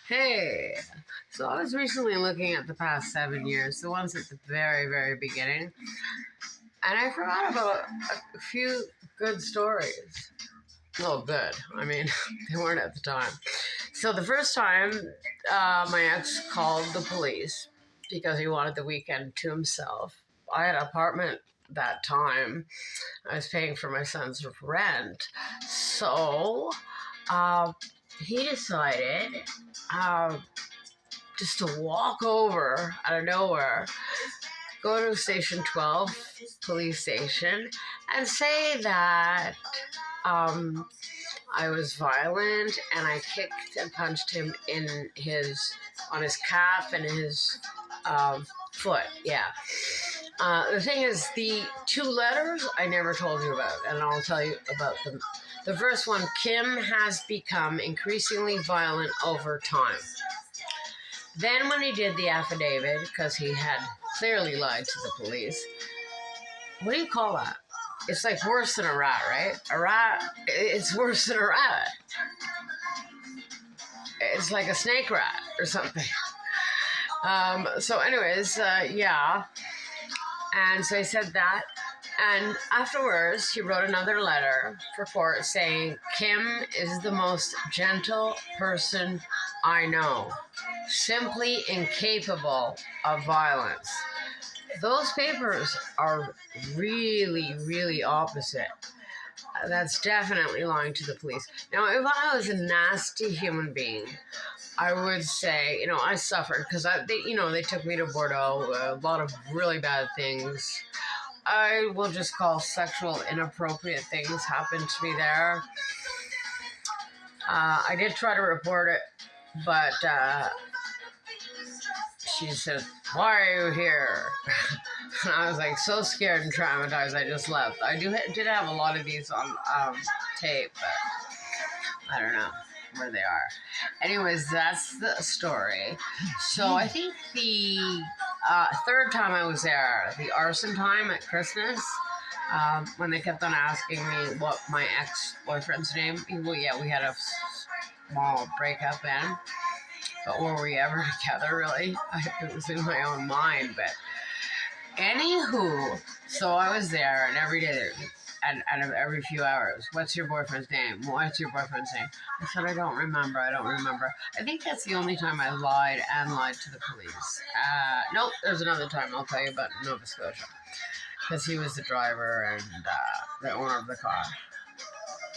Hey, so I was recently looking at the past 7 years, the ones at the very, very beginning, and I forgot about a few good stories. Oh, good. I mean, they weren't at the time. So the first time, my ex called the police because he wanted the weekend to himself. I had an apartment that time. I was paying for my son's rent. So uh, he decided uh, just to walk over out of nowhere, go to Station 12, police station, and say that um, I was violent and I kicked and punched him on his calf and his foot. Yeah. The thing is, the two letters I never told you about, and I'll tell you about them. The first one, Kim has become increasingly violent over time. Then, when he did the affidavit, because he had clearly lied to the police, what do you call that? It's like worse than a rat, right? A rat, it's worse than a rat. It's like a snake rat or something. Yeah. And so he said that. And afterwards, he wrote another letter for court saying, Kim is the most gentle person I know, simply incapable of violence. Those papers are really, really opposite. That's definitely lying to the police. Now, if I was a nasty human being, I would say, I suffered because they took me to Bordeaux. A lot of really bad things. I will just call sexual inappropriate things happened to me there. I did try to report it, but she said, "Why are you here?" And I was like so scared and traumatized, I just left. I did have a lot of these on tape, but I don't know where they are. Anyways, that's the story. So I think the third time I was there, the arson time at Christmas, when they kept on asking me what my ex-boyfriend's name. Well, yeah, we had a small breakup then, but were we ever together, really? It was in my own mind, but anywho, so I was there, and every day, and every few hours, what's your boyfriend's name? What's your boyfriend's name? I said, I don't remember. I think that's the only time I lied to the police. Nope, there's another time I'll tell you about Nova Scotia, because he was the driver and the owner of the car.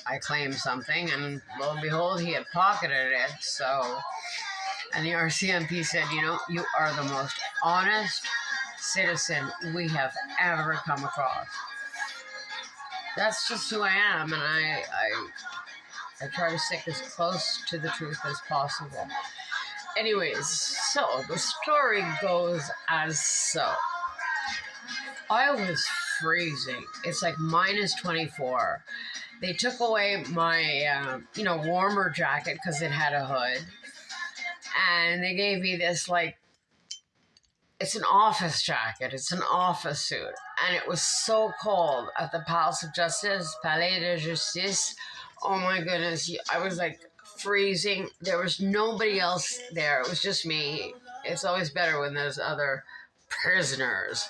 I claimed something, and lo and behold, he had pocketed it, and the RCMP said, you are the most honest citizen we have ever come across. That's just who I am, and I try to stick as close to the truth as possible. Anyways, so the story goes as so. I was freezing. It's like minus 24. They took away my, warmer jacket because it had a hood. And they gave me this, it's an office jacket. It's an office suit. And it was so cold at the Palais de Justice. Oh my goodness. I was freezing. There was nobody else there. It was just me. It's always better when there's other prisoners.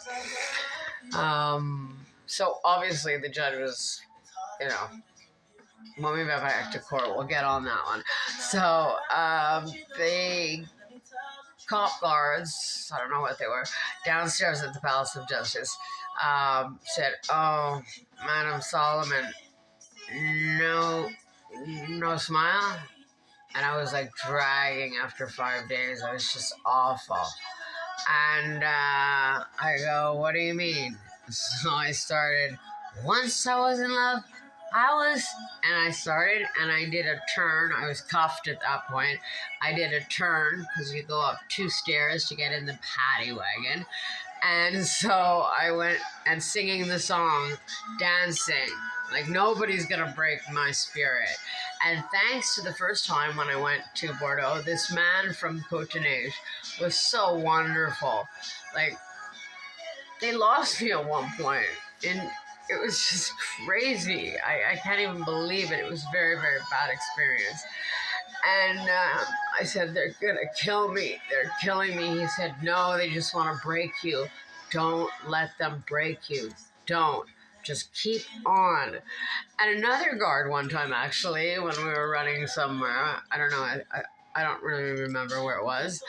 So obviously the judge was, when we get back to court, we'll get on that one. So they cop guards, I don't know what they were, downstairs at the Palace of Justice, said, "Oh, Madam Solomon, no smile." And I was dragging after 5 days. I was just awful. And I go, "What do you mean?" So I started, once I was in love, and I started, and I did a turn. I was cuffed at that point. I did a turn, because you go up 2 stairs to get in the paddy wagon. And so I went and singing the song, dancing, nobody's gonna break my spirit. And thanks to the first time when I went to Bordeaux, this man from Cotonage was so wonderful. They lost me at one point, and it was just crazy. I can't even believe it. It was a very, very bad experience. And I said, they're going to kill me. They're killing me. He said, no, they just want to break you. Don't let them break you. Don't. Just keep on. And another guard one time, actually, when we were running somewhere, I don't know, I don't really remember where it was.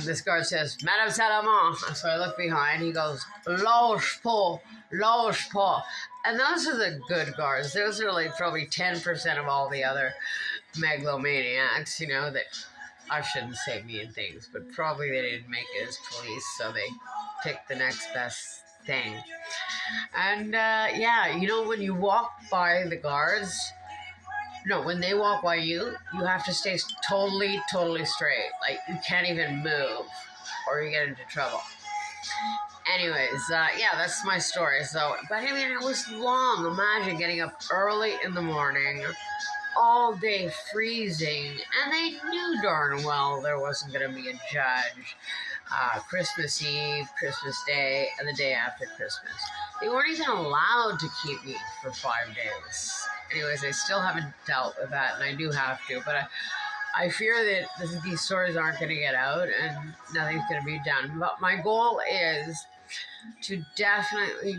This guard says, Madame Salamon. So I look behind. He goes, Loge po, loge po. And those are the good guards. Those are like probably 10% of all the other megalomaniacs, that I shouldn't say mean things, but probably they didn't make it as police, so they picked the next best thing. And when you walk by the guards, no, when they walk by you, you have to stay totally, totally straight. Like, you can't even move or you get into trouble. Anyways, that's my story. So, but I mean, it was long. Imagine getting up early in the morning, all day freezing, and they knew darn well there wasn't going to be a judge. Christmas Eve, Christmas Day, and the day after Christmas. They weren't even allowed to keep me for 5 days. Anyways, I still haven't dealt with that, and I do have to, but I fear that these stories aren't going to get out, and nothing's going to be done. But my goal is to definitely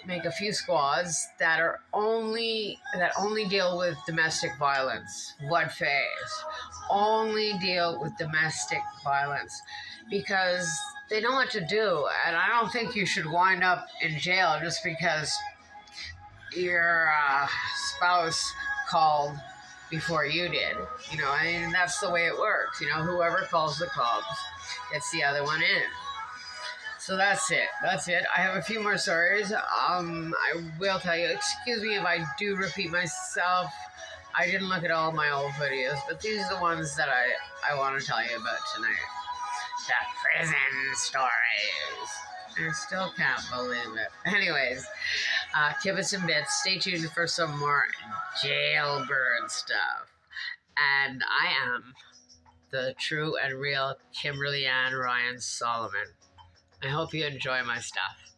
make a few squads that only deal with domestic violence. What phase? Only deal with domestic violence, because they know what to do, and I don't think you should wind up in jail just because your spouse called before you did. That's the way it works. Whoever calls the cops gets the other one in. So that's it. I have a few more stories. I will tell you, excuse me if I do repeat myself. I didn't look at all my old videos, but these are the ones that I want to tell you about tonight. The prison stories. I still can't believe it. Anyways, Kibitz and Bits, stay tuned for some more jailbird stuff. And I am the true and real Kimberly Ann Ryan Solomon. I hope you enjoy my stuff.